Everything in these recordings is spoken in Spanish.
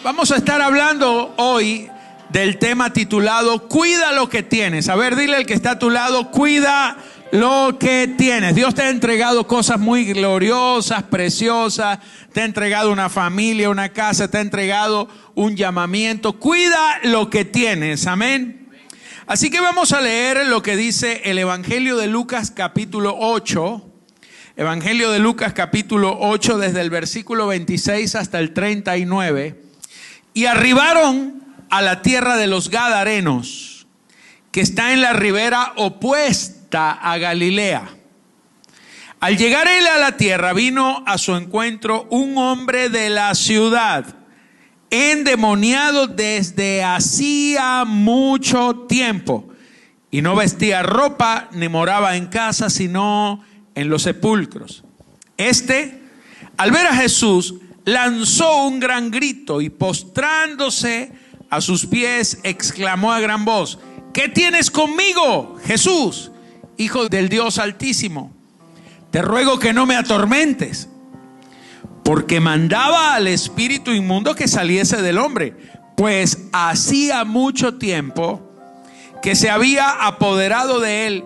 Vamos a estar hablando hoy del tema titulado Cuida lo que tienes. A ver, dile al que está a tu lado, cuida lo que tienes. Dios te ha entregado cosas muy gloriosas, preciosas. Te ha entregado una familia, una casa, te ha entregado un llamamiento. Cuida lo que tienes, amén. Así que vamos a leer lo que dice el Evangelio de Lucas capítulo 8. Evangelio de Lucas capítulo 8 desde el versículo 26 hasta el 39. Y arribaron a la tierra de los Gadarenos, que está en la ribera opuesta a Galilea. Al llegar él a la tierra, vino a su encuentro un hombre de la ciudad, endemoniado desde hacía mucho tiempo, y no vestía ropa ni moraba en casa, sino en los sepulcros. Al ver a Jesús, lanzó un gran grito y postrándose a sus pies, exclamó a gran voz: ¿qué tienes conmigo, Jesús, Hijo del Dios Altísimo? Te ruego que no me atormentes. Porque mandaba al espíritu inmundo que saliese del hombre, pues hacía mucho tiempo que se había apoderado de él,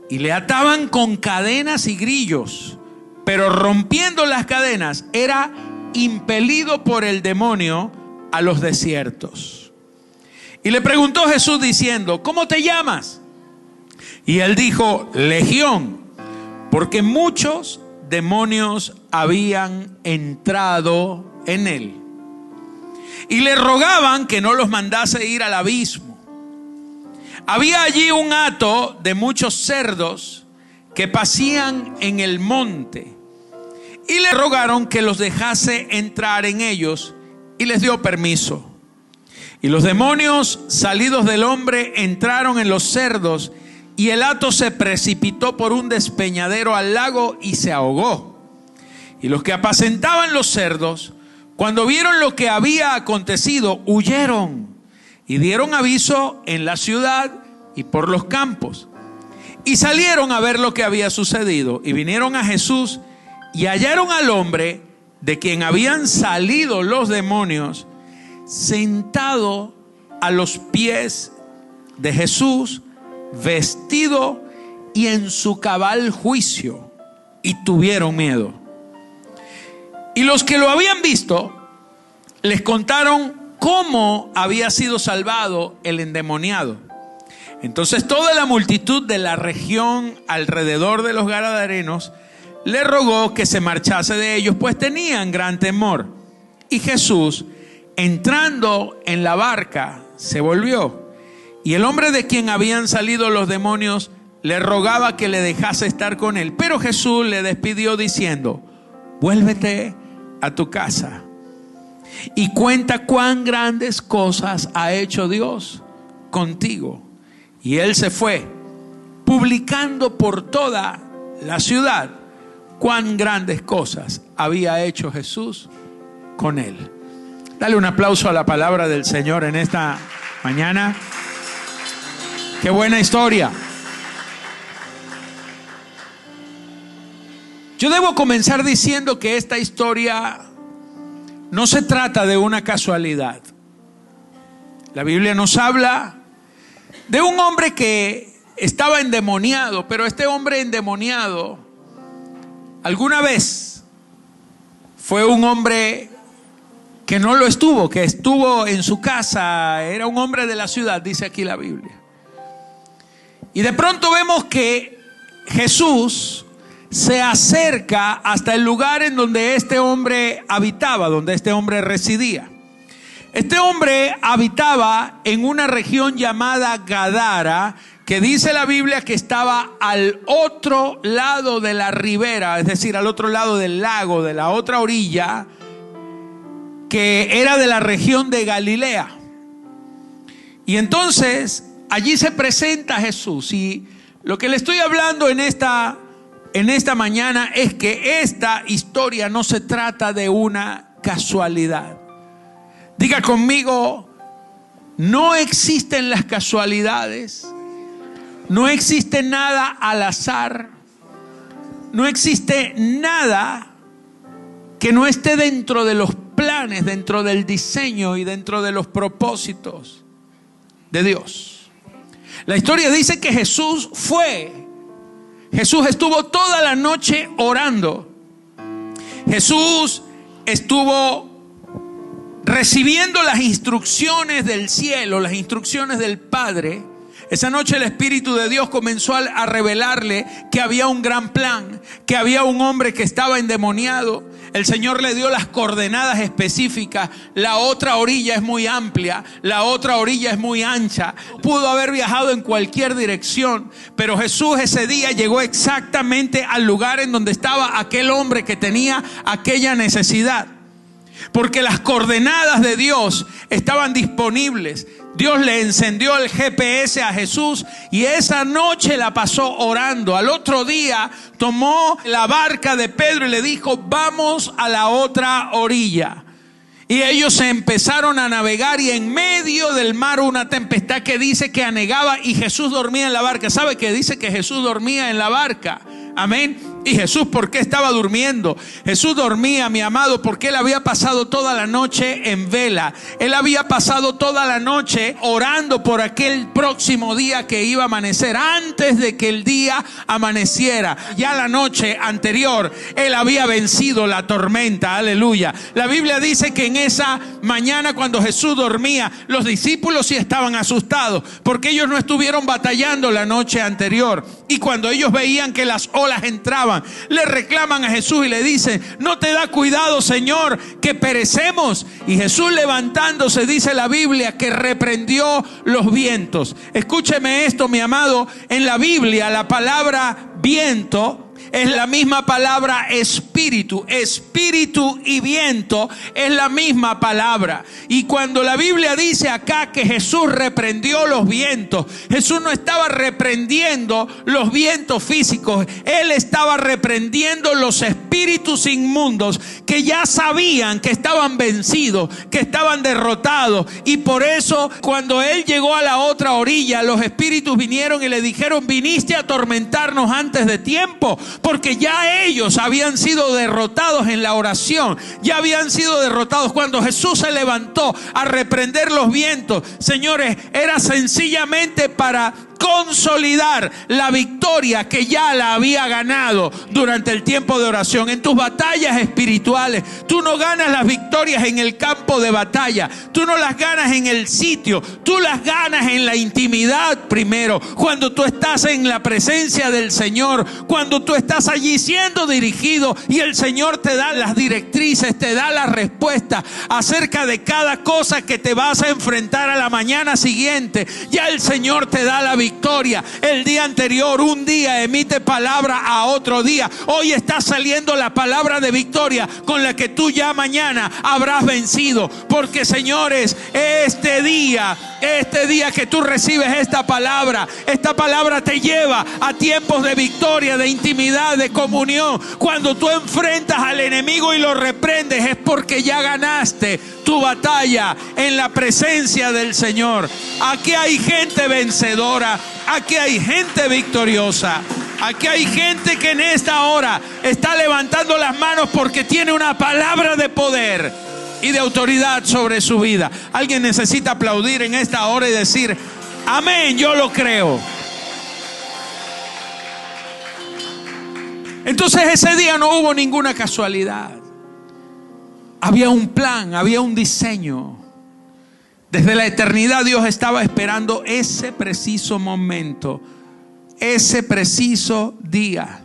y le ataban con cadenas y grillos, pero rompiendo las cadenas era impelido por el demonio a los desiertos. Y le preguntó Jesús diciendo: ¿cómo te llamas? Y él dijo: Legión, porque muchos demonios habían entrado en él. Y le rogaban que no los mandase ir al abismo. Había allí un hato de muchos cerdos que pacían en el monte. Y le rogaron que los dejase entrar en ellos, y les dio permiso. Y los demonios salidos del hombre entraron en los cerdos, y el hato se precipitó por un despeñadero al lago y se ahogó. Y los que apacentaban los cerdos, cuando vieron lo que había acontecido, huyeron y dieron aviso en la ciudad y por los campos. Y salieron a ver lo que había sucedido, y vinieron a Jesús y hallaron al hombre de quien habían salido los demonios, sentado a los pies de Jesús, vestido y en su cabal juicio, y tuvieron miedo. Y los que lo habían visto les contaron cómo había sido salvado el endemoniado. Entonces toda la multitud de la región alrededor de los Gadarenos le rogó que se marchase de ellos, pues tenían gran temor. Y Jesús, entrando en la barca, se volvió. Y el hombre de quien habían salido los demonios le rogaba que le dejase estar con él. Pero Jesús le despidió diciendo: vuélvete a tu casa y cuenta cuán grandes cosas ha hecho Dios contigo. Y él se fue, publicando por toda la ciudad cuán grandes cosas había hecho Jesús con él. Dale un aplauso a la palabra del Señor en esta mañana. Qué buena historia. Yo debo comenzar diciendo que esta historia no se trata de una casualidad. La Biblia nos habla de un hombre que estaba endemoniado, pero este hombre endemoniado alguna vez fue un hombre que no lo estuvo, que estuvo en su casa, era un hombre de la ciudad, dice aquí la Biblia. Y de pronto vemos que Jesús se acerca hasta el lugar en donde este hombre habitaba, donde este hombre residía. Este hombre habitaba en una región llamada Gadara, que dice la Biblia que estaba al otro lado de la ribera, es decir, al otro lado del lago, de la otra orilla, que era de la región de Galilea. Y entonces allí se presenta Jesús. Y lo que le estoy hablando en esta mañana es que esta historia no se trata de una casualidad. Diga conmigo: no existen las casualidades. No existe nada al azar. No existe nada que no esté dentro de los planes planes, dentro del diseño y dentro de los propósitos de Dios. La historia dice que Jesús estuvo toda la noche orando. Jesús estuvo recibiendo las instrucciones del cielo, las instrucciones del Padre. Esa noche el Espíritu de Dios comenzó a revelarle que había un gran plan, que había un hombre que estaba endemoniado. El Señor le dio las coordenadas específicas. La otra orilla es muy amplia, la otra orilla es muy ancha. Pudo haber viajado en cualquier dirección, pero Jesús ese día llegó exactamente al lugar en donde estaba aquel hombre que tenía aquella necesidad. Porque las coordenadas de Dios estaban disponibles. Dios le encendió el GPS a Jesús y esa noche la pasó orando. Al otro día tomó la barca de Pedro y le dijo: vamos a la otra orilla. Y ellos se empezaron a navegar y en medio del mar una tempestad que dice que anegaba y Jesús dormía en la barca. ¿Sabe qué dice? Que Jesús dormía en la barca. Amén. ¿Y Jesús por qué estaba durmiendo? Jesús dormía, mi amado, porque Él había pasado toda la noche en vela. Él había pasado toda la noche orando por aquel próximo día que iba a amanecer. Antes de que el día amaneciera, ya la noche anterior, Él había vencido la tormenta. Aleluya. La Biblia dice que en esa mañana, cuando Jesús dormía, los discípulos sí estaban asustados, porque ellos no estuvieron batallando la noche anterior. Y cuando ellos veían que las olas entraban, le reclaman a Jesús y le dicen: ¿no te da cuidado, Señor, que perecemos? Y Jesús, levantándose, dice la Biblia, que reprendió los vientos. Escúcheme esto, mi amado. En la Biblia la palabra viento es la misma palabra espíritu. Espíritu y viento es la misma palabra. Y cuando la Biblia dice acá que Jesús reprendió los vientos, Jesús no estaba reprendiendo los vientos físicos. Él estaba reprendiendo los espíritus inmundos que ya sabían que estaban vencidos, que estaban derrotados. Y por eso, cuando Él llegó a la otra orilla, los espíritus vinieron y le dijeron: viniste a atormentarnos antes de tiempo. Porque ya ellos habían sido derrotados en la oración. Ya habían sido derrotados. Cuando Jesús se levantó a reprender los vientos, señores, era sencillamente para consolidar la victoria que ya la había ganado durante el tiempo de oración. En tus batallas espirituales, tú no ganas las victorias en el campo de batalla, tú no las ganas en el sitio, tú las ganas en la intimidad primero, cuando tú estás en la presencia del Señor, cuando tú estás allí siendo dirigido y el Señor te da las directrices, te da la respuesta acerca de cada cosa que te vas a enfrentar a la mañana siguiente. Ya el Señor te da la victoria. El día anterior, un día emite palabra a otro día. Hoy está saliendo la palabra de victoria con la que tú ya mañana habrás vencido. Porque, señores, este día que tú recibes esta palabra te lleva a tiempos de victoria, de intimidad, de comunión. Cuando tú enfrentas al enemigo y lo reprendes, es porque ya ganaste tu batalla en la presencia del Señor. Aquí hay gente vencedora, aquí hay gente victoriosa, aquí hay gente que en esta hora está levantando las manos porque tiene una palabra de poder y de autoridad sobre su vida. Alguien necesita aplaudir en esta hora y decir: amén, yo lo creo. Entonces ese día no hubo ninguna casualidad. Había un plan, había un diseño. Desde la eternidad Dios estaba esperando ese preciso momento, ese preciso día,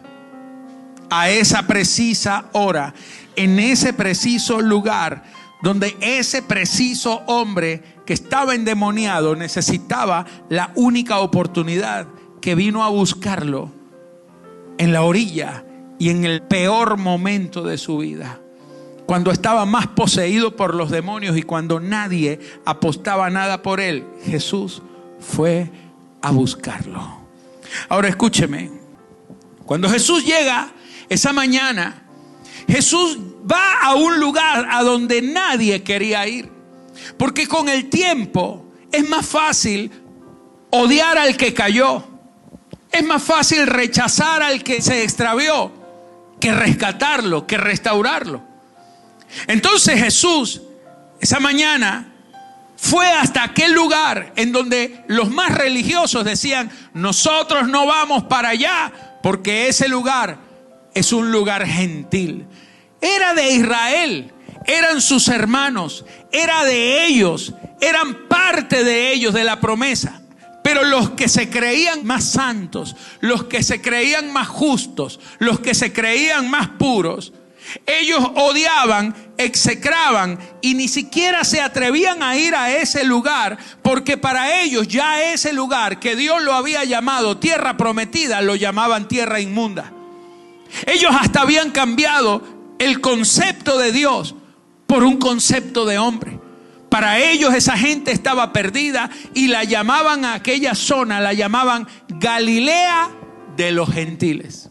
a esa precisa hora, en ese preciso lugar, donde ese preciso hombre que estaba endemoniado necesitaba la única oportunidad, que vino a buscarlo en la orilla y en el peor momento de su vida. Cuando estaba más poseído por los demonios y cuando nadie apostaba nada por él, Jesús fue a buscarlo. Ahora escúcheme. Cuando Jesús llega esa mañana, Jesús va a un lugar a donde nadie quería ir. Porque con el tiempo es más fácil odiar al que cayó. Es más fácil rechazar al que se extravió que rescatarlo, que restaurarlo. Entonces Jesús, esa mañana, fue hasta aquel lugar en donde los más religiosos decían: nosotros no vamos para allá porque ese lugar es un lugar gentil. Era de Israel, eran sus hermanos, era de ellos, eran parte de ellos, de la promesa. Pero los que se creían más santos, los que se creían más justos, los que se creían más puros, ellos odiaban, execraban y ni siquiera se atrevían a ir a ese lugar, porque para ellos ya ese lugar que Dios lo había llamado tierra prometida, lo llamaban tierra inmunda. Ellos hasta habían cambiado el concepto de Dios por un concepto de hombre. Para ellos esa gente estaba perdida y la llamaban a aquella zona, la llamaban Galilea de los gentiles.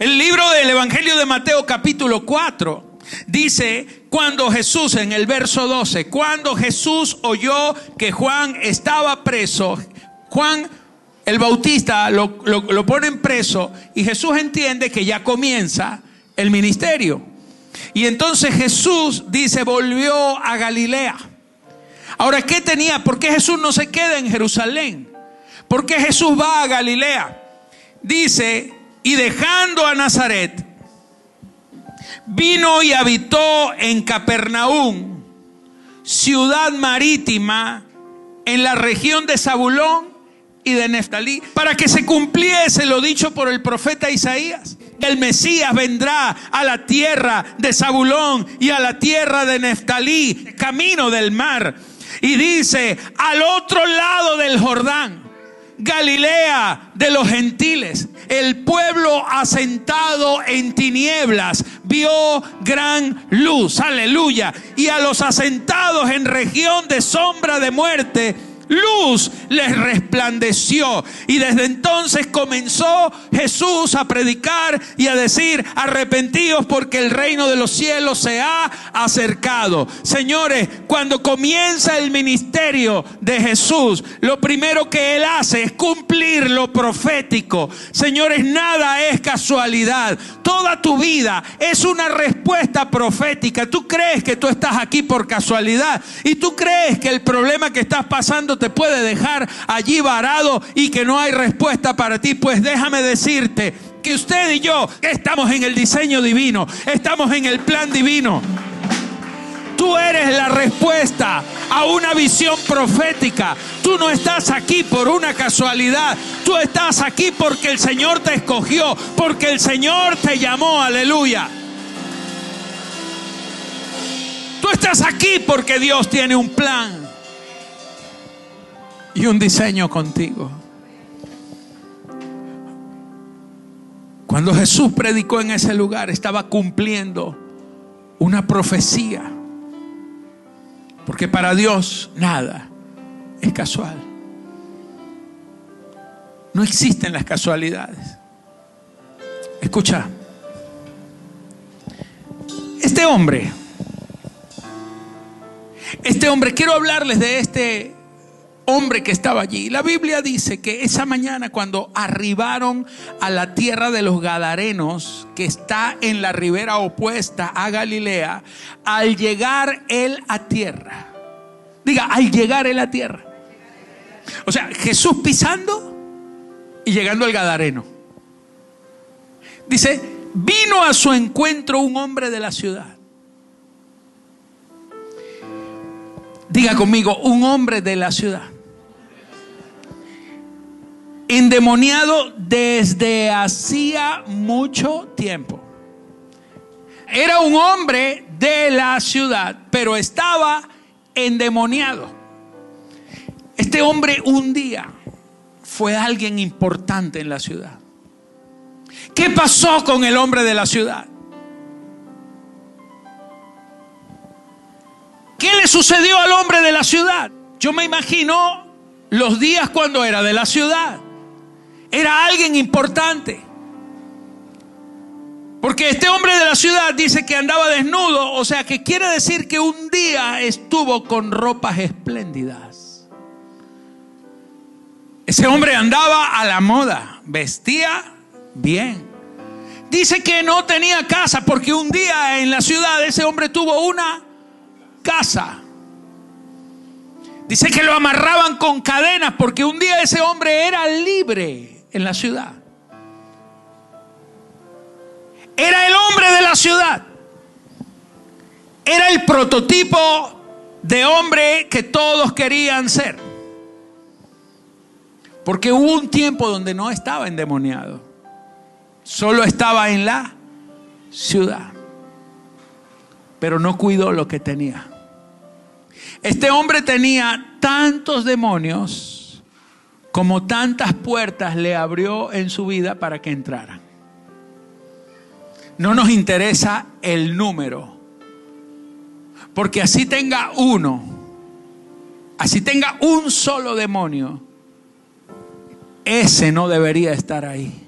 El libro del Evangelio de Mateo capítulo 4 dice, cuando Jesús, en el verso 12, cuando Jesús oyó que Juan estaba preso, Juan el Bautista lo ponen preso y Jesús entiende que ya comienza el ministerio. Y entonces Jesús dice, volvió a Galilea. Ahora, ¿qué tenía? ¿Por qué Jesús no se queda en Jerusalén? ¿Por qué Jesús va a Galilea? Dice, y dejando a Nazaret, vino y habitó en Capernaum, ciudad marítima, en la región de Zabulón y de Neftalí, para que se cumpliese lo dicho por el profeta Isaías. El Mesías vendrá a la tierra de Zabulón y a la tierra de Neftalí, camino del mar. Y dice, al otro lado del Jordán, Galilea de los gentiles. El pueblo asentado en tinieblas vio gran luz, aleluya. Y a los asentados en región de sombra de muerte, luz les resplandeció. Y desde entonces comenzó Jesús a predicar y a decir, arrepentíos porque el reino de los cielos se ha acercado. Señores, cuando comienza el ministerio de Jesús, lo primero que Él hace es cumplir lo profético. Señores, nada es casualidad. Toda tu vida es una respuesta profética. Tú crees que tú estás aquí por casualidad y tú crees que el problema que estás pasando te puede dejar allí varado y que no hay respuesta para ti. Pues déjame decirte que usted y yo estamos en el diseño divino, estamos en el plan divino. Tú eres la respuesta a una visión profética. Tú no estás aquí por una casualidad. Tú estás aquí porque el Señor te escogió, porque el Señor te llamó, aleluya. Tú estás aquí porque Dios tiene un plan y un diseño contigo. Cuando Jesús predicó en ese lugar, estaba cumpliendo una profecía. Porque para Dios nada es casual. No existen las casualidades. Escucha. Este hombre, quiero hablarles de este hombre que estaba allí. La Biblia dice que esa mañana, cuando arribaron a la tierra de los Gadarenos, que está en la ribera opuesta a Galilea, al llegar él a tierra, diga, al llegar él a tierra, o sea, Jesús pisando y llegando al Gadareno, dice, vino a su encuentro un hombre de la ciudad. Diga conmigo, un hombre de la ciudad, endemoniado desde hacía mucho tiempo. Era un hombre de la ciudad, pero estaba endemoniado. Este hombre un día fue alguien importante en la ciudad. ¿Qué pasó con el hombre de la ciudad? ¿Qué le sucedió al hombre de la ciudad? Yo me imagino los días cuando era de la ciudad. Era alguien importante. Porque este hombre de la ciudad dice que andaba desnudo. O sea, que quiere decir que un día estuvo con ropas espléndidas. Ese hombre andaba a la moda, vestía bien. Dice que no tenía casa porque un día en la ciudad ese hombre tuvo una casa. Dice que lo amarraban con cadenas porque un día ese hombre era libre en la ciudad. Era el hombre de la ciudad. Era el prototipo de hombre que todos querían ser. Porque hubo un tiempo donde no estaba endemoniado. Solo estaba en la ciudad. Pero no cuidó lo que tenía. Este hombre tenía tantos demonios como tantas puertas le abrió en su vida para que entraran. No nos interesa el número. Porque así tenga uno, así tenga un solo demonio, ese no debería estar ahí.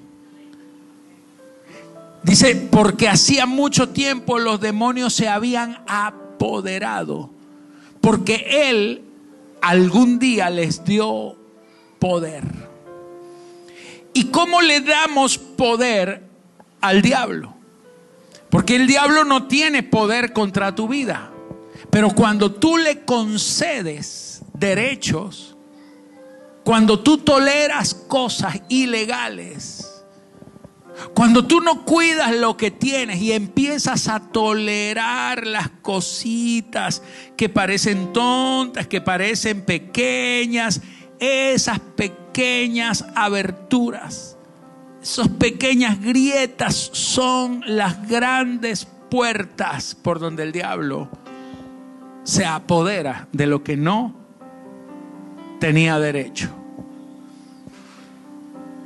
Dice, porque hacía mucho tiempo los demonios se habían apoderado. Porque Él algún día les dio poder. ¿Y cómo le damos poder al diablo? Porque el diablo no tiene poder contra tu vida. Pero cuando tú le concedes derechos, cuando tú toleras cosas ilegales, cuando tú no cuidas lo que tienes y empiezas a tolerar las cositas que parecen tontas, que parecen pequeñas, esas pequeñas aberturas, esas pequeñas grietas son las grandes puertas por donde el diablo se apodera de lo que no tenía derecho.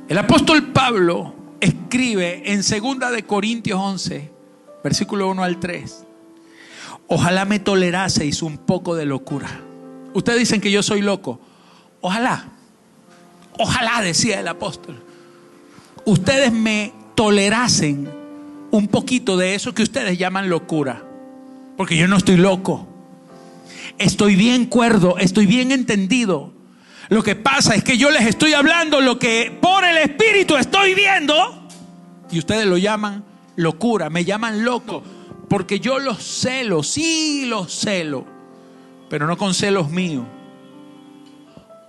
El apóstol Pablo escribe en 2 de Corintios 11, versículo 1 al 3. Ojalá me toleraseis un poco de locura. Ustedes dicen que yo soy loco. Ojalá, decía el apóstol, ustedes me tolerasen un poquito de eso que ustedes llaman locura. Porque yo no estoy loco. Estoy bien cuerdo, estoy bien entendido. Lo que pasa es que yo les estoy hablando lo que por el Espíritu estoy viendo y ustedes lo llaman locura, me llaman loco, porque yo los celo, sí los celo, pero no con celos míos,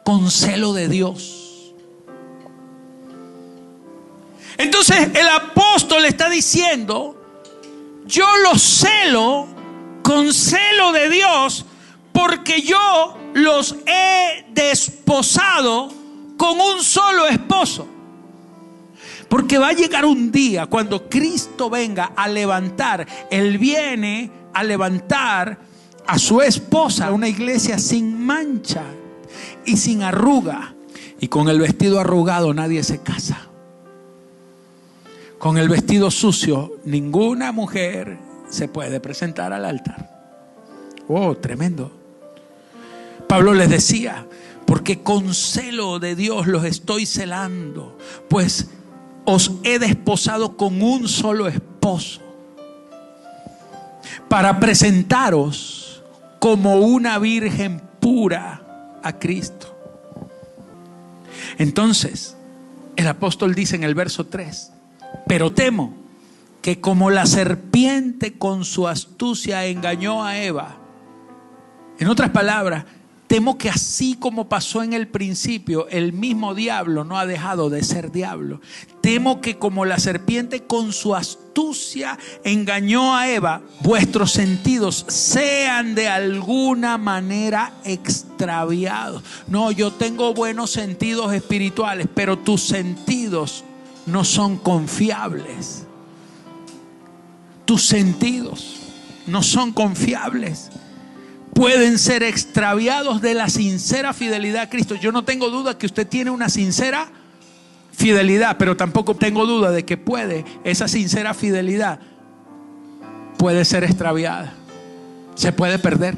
con celo de Dios. Entonces el apóstol está diciendo, yo los celo con celo de Dios, porque yo los he desposado con un solo esposo. Porque va a llegar un día cuando Cristo venga a levantar, Él viene a levantar a su esposa, una iglesia sin mancha y sin arruga. Y con el vestido arrugado nadie se casa. Con el vestido sucio ninguna mujer se puede presentar al altar. Oh, tremendo. Pablo les decía, porque con celo de Dios los estoy celando, pues os he desposado con un solo esposo, para presentaros como una virgen pura a Cristo. Entonces, el apóstol dice en el verso 3, pero temo que como la serpiente con su astucia engañó a Eva, en otras palabras, temo que así como pasó en el principio, el mismo diablo no ha dejado de ser diablo. Temo que como la serpiente con su astucia engañó a Eva, vuestros sentidos sean de alguna manera extraviados. No, yo tengo buenos sentidos espirituales, pero tus sentidos no son confiables. Tus sentidos no son confiables. Pueden ser extraviados de la sincera fidelidad a Cristo. Yo no tengo duda que usted tiene una sincera fidelidad, pero tampoco tengo duda de que esa sincera fidelidad puede ser extraviada. Se puede perder.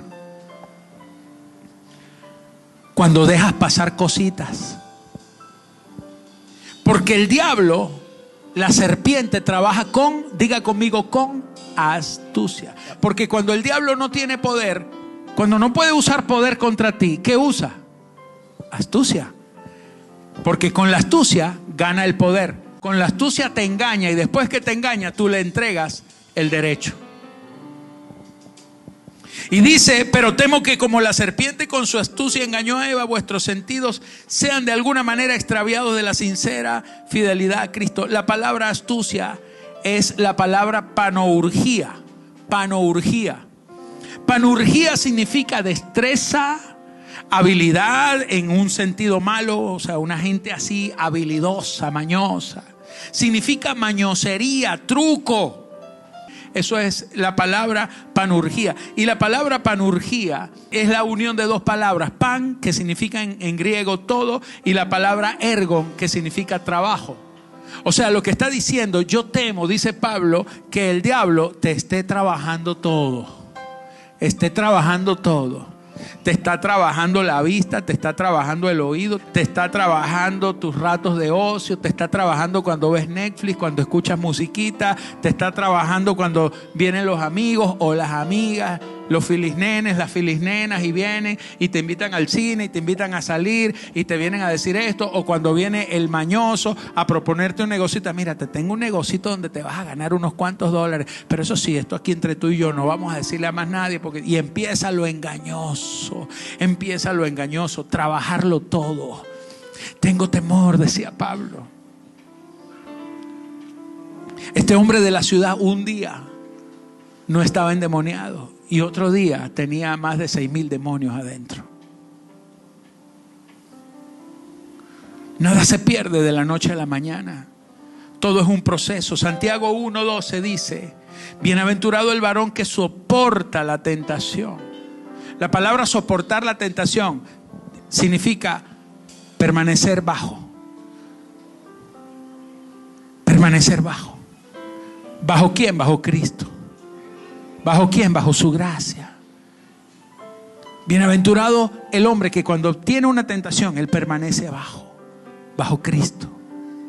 Cuando dejas pasar cositas. Porque el diablo, la serpiente, trabaja diga conmigo, con astucia. Porque cuando el diablo no tiene poder, cuando no puede usar poder contra ti, ¿qué usa? Astucia. Porque con la astucia gana el poder. Con la astucia te engaña y después que te engaña tú le entregas el derecho. Y dice, pero temo que como la serpiente con su astucia engañó a Eva, vuestros sentidos sean de alguna manera extraviados de la sincera fidelidad a Cristo. La palabra astucia es la palabra panourgia. Panourgia. Panourgia significa destreza, habilidad en un sentido malo, o sea, una gente así habilidosa, mañosa. Significa mañosería, truco. Eso es la palabra panurgia. Y la palabra panurgia es la unión de dos palabras. Pan, que significa en griego todo, y la palabra ergon, que significa trabajo. O sea, lo que está diciendo, yo temo, dice Pablo, que el diablo te esté trabajando todo. Esté trabajando todo. Te está trabajando la vista, te está trabajando el oído, te está trabajando tus ratos de ocio, te está trabajando cuando ves Netflix, cuando escuchas musiquita, te está trabajando cuando vienen los amigos o las amigas, los filisnenes, las filisnenas, y vienen y te invitan al cine y te invitan a salir y te vienen a decir esto, o cuando viene el mañoso a proponerte un negocito. Mira, te tengo un negocito donde te vas a ganar unos cuantos dólares, pero eso sí, esto aquí entre tú y yo, no vamos a decirle a más nadie, y empieza lo engañoso, trabajarlo todo. Tengo temor, decía Pablo. Este hombre de la ciudad un día no estaba endemoniado y otro día tenía más de 6,000 demonios adentro. Nada se pierde de la noche a la mañana. Todo es un proceso. Santiago 1:12 dice: bienaventurado el varón que soporta la tentación. La palabra soportar la tentación significa permanecer bajo. Permanecer bajo. ¿Bajo quién? Bajo Cristo. ¿Bajo quién? Bajo su gracia. Bienaventurado el hombre que cuando obtiene una tentación, él permanece bajo Cristo.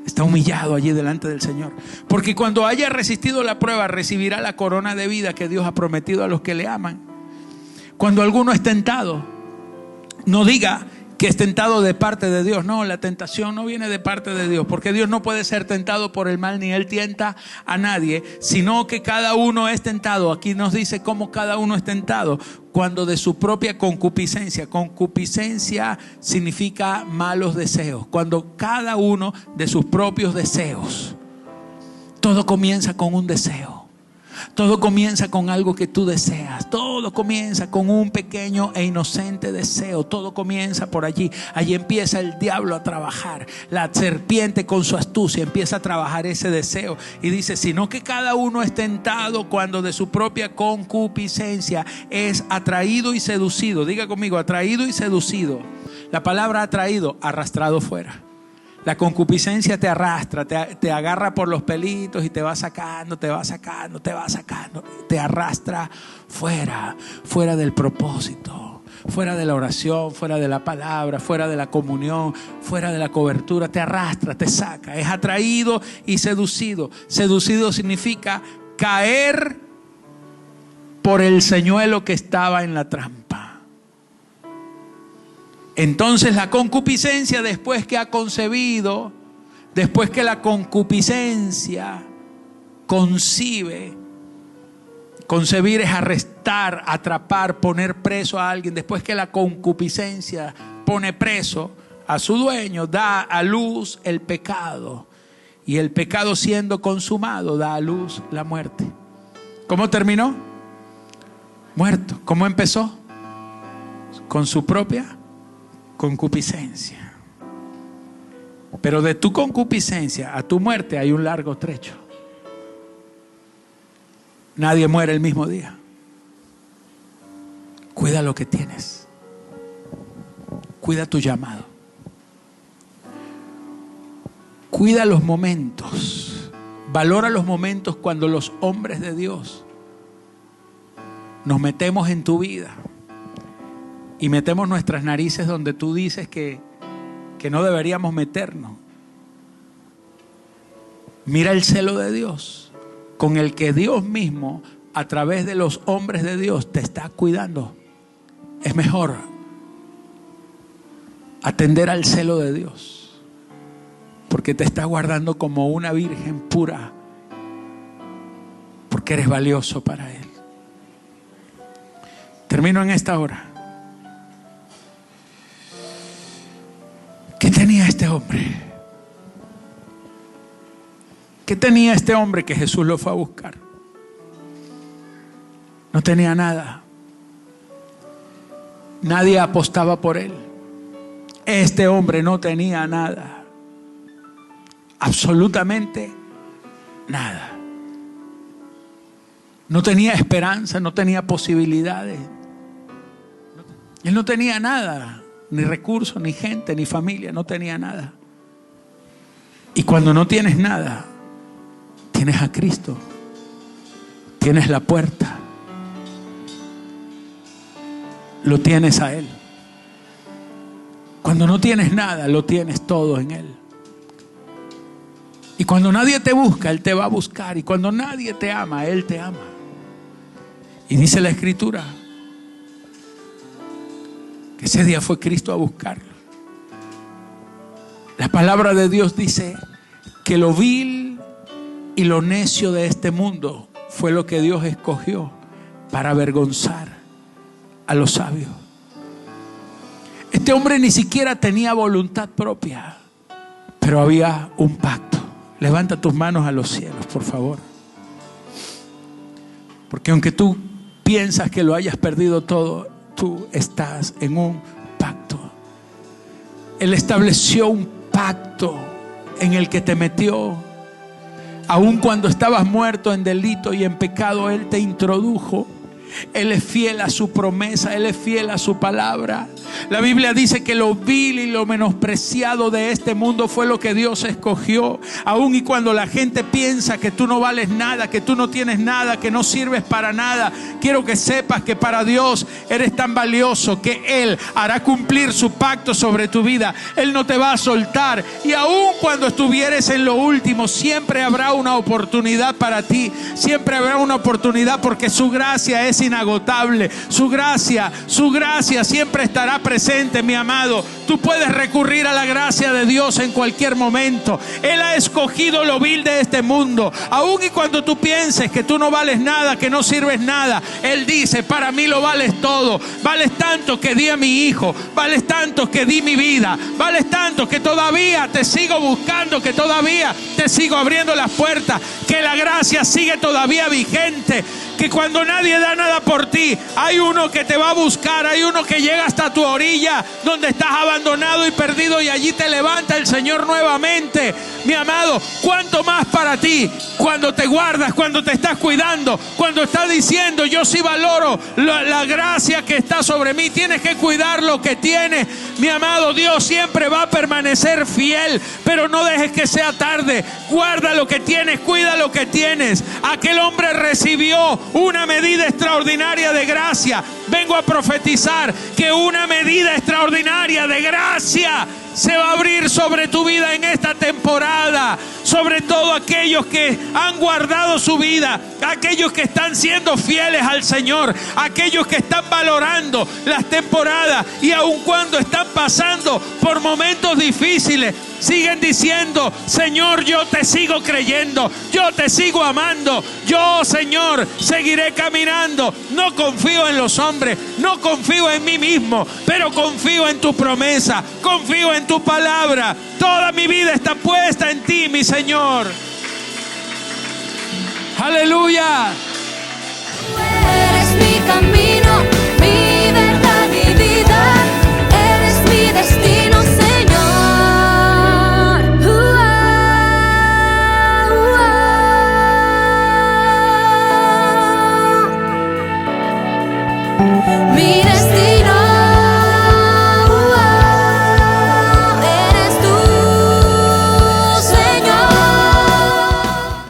Está humillado allí delante del Señor. Porque cuando haya resistido la prueba, recibirá la corona de vida que Dios ha prometido a los que le aman. Cuando alguno es tentado, no diga que es tentado de parte de Dios. No, la tentación no viene de parte de Dios, porque Dios no puede ser tentado por el mal, ni Él tienta a nadie, sino que cada uno es tentado. Aquí nos dice cómo cada uno es tentado: cuando de su propia concupiscencia. Concupiscencia significa malos deseos. Cuando cada uno de sus propios deseos. Todo comienza con un deseo. Todo comienza con algo que tú deseas. Todo comienza con un pequeño e inocente deseo. Todo comienza por allí. Allí empieza el diablo a trabajar. La serpiente con su astucia empieza a trabajar ese deseo. Y dice, sino que cada uno es tentado cuando de su propia concupiscencia es atraído y seducido. Diga conmigo, atraído y seducido. La palabra atraído, arrastrado fuera. La concupiscencia te arrastra, te agarra por los pelitos y te va sacando, te arrastra fuera del propósito, fuera de la oración, fuera de la palabra, fuera de la comunión, fuera de la cobertura. Te arrastra, te saca. Es atraído y seducido. Seducido significa caer por el señuelo que estaba en la trampa. Entonces la concupiscencia, después que ha concebido, después que la concupiscencia concibe, concebir es arrestar, atrapar, poner preso a alguien. Después que la concupiscencia pone preso a su dueño, da a luz el pecado. Y el pecado siendo consumado da a luz la muerte. ¿Cómo terminó? Muerto. ¿Cómo empezó? Con su propia concupiscencia. Pero de tu concupiscencia a tu muerte hay un largo trecho. Nadie muere el mismo día. Cuida lo que tienes. Cuida tu llamado. Cuida los momentos. Valora los momentos cuando los hombres de Dios nos metemos en tu vida y metemos nuestras narices donde tú dices que no deberíamos meternos. Mira el celo de Dios con el que Dios mismo a través de los hombres de Dios te está cuidando. Es mejor atender al celo de Dios. porque te está guardando como una virgen pura, porque eres valioso para Él. Termino en esta hora. ¿Qué tenía este hombre? ¿Qué tenía este hombre que Jesús lo fue a buscar? No tenía nada. Nadie apostaba por él. Este hombre no tenía nada. Absolutamente nada. No tenía esperanza, no tenía posibilidades. Él no tenía nada, ni recursos, ni gente, ni familia, no tenía nada. Y cuando no tienes nada, tienes a Cristo, tienes la puerta, lo tienes a Él. Cuando no tienes nada, lo tienes todo en Él. Y cuando nadie te busca, Él te va a buscar. Y cuando nadie te ama, Él te ama. Y dice la Escritura que ese día fue Cristo a buscarlo. La palabra de Dios dice que lo vil y lo necio de este mundo fue lo que Dios escogió para avergonzar a los sabios. Este hombre ni siquiera tenía voluntad propia, pero había un pacto. Levanta tus manos a los cielos, por favor. Porque aunque tú piensas que lo hayas perdido todo, tú estás en un pacto. Él estableció un pacto en el que te metió. Aun cuando estabas muerto en delito y en pecado, Él te introdujo. Él es fiel a su promesa, Él es fiel a su palabra. La Biblia dice que lo vil y lo menospreciado de este mundo fue lo que Dios escogió. Aun y cuando la gente piensa que tú no vales nada, que tú no tienes nada, que no sirves para nada, quiero que sepas que para Dios eres tan valioso que Él hará cumplir su pacto sobre tu vida. Él no te va a soltar. Y aun cuando estuvieres en lo último, siempre habrá una oportunidad para ti. Siempre habrá una oportunidad, porque su gracia es inagotable. Su gracia siempre estará presente, mi amado. Tú puedes recurrir a la gracia de Dios en cualquier momento. Él ha escogido lo vil de este mundo. Aun y cuando tú pienses que tú no vales nada, que no sirves nada, Él dice: para mí lo vales todo. Vales tanto que di a mi hijo. Vales tanto que di mi vida. Vales tanto que todavía te sigo buscando, que todavía te sigo abriendo las puertas, que la gracia sigue todavía vigente, que cuando nadie da nada por ti, hay uno que te va a buscar. Hay uno que llega hasta tu orilla donde estás abandonado y perdido, y allí te levanta el Señor nuevamente. Mi amado, ¿cuánto más para ti? Cuando te guardas, cuando te estás cuidando, cuando estás diciendo: yo sí valoro la gracia que está sobre mí. Tienes que cuidar lo que tienes, mi amado. Dios siempre va a permanecer fiel, pero no dejes que sea tarde. Guarda lo que tienes, cuida lo que tienes. Aquel hombre recibió una medida extraordinaria de gracia. Vengo a profetizar que una medida extraordinaria de gracia se va a abrir sobre tu vida en esta temporada. Sobre todo aquellos que han guardado su vida, aquellos que están siendo fieles al Señor, aquellos que están valorando las temporadas, y aun cuando están pasando por momentos difíciles, siguen diciendo: Señor, yo te sigo creyendo, yo te sigo amando, yo, Señor, seguiré caminando. No confío en los hombres, no confío en mí mismo, pero confío en tu promesa, confío en tu palabra. Toda mi vida está puesta en ti, mi Señor. Aleluya. Tú eres mi camino, mi verdad, mi vida. Eres mi destino, Señor. Mi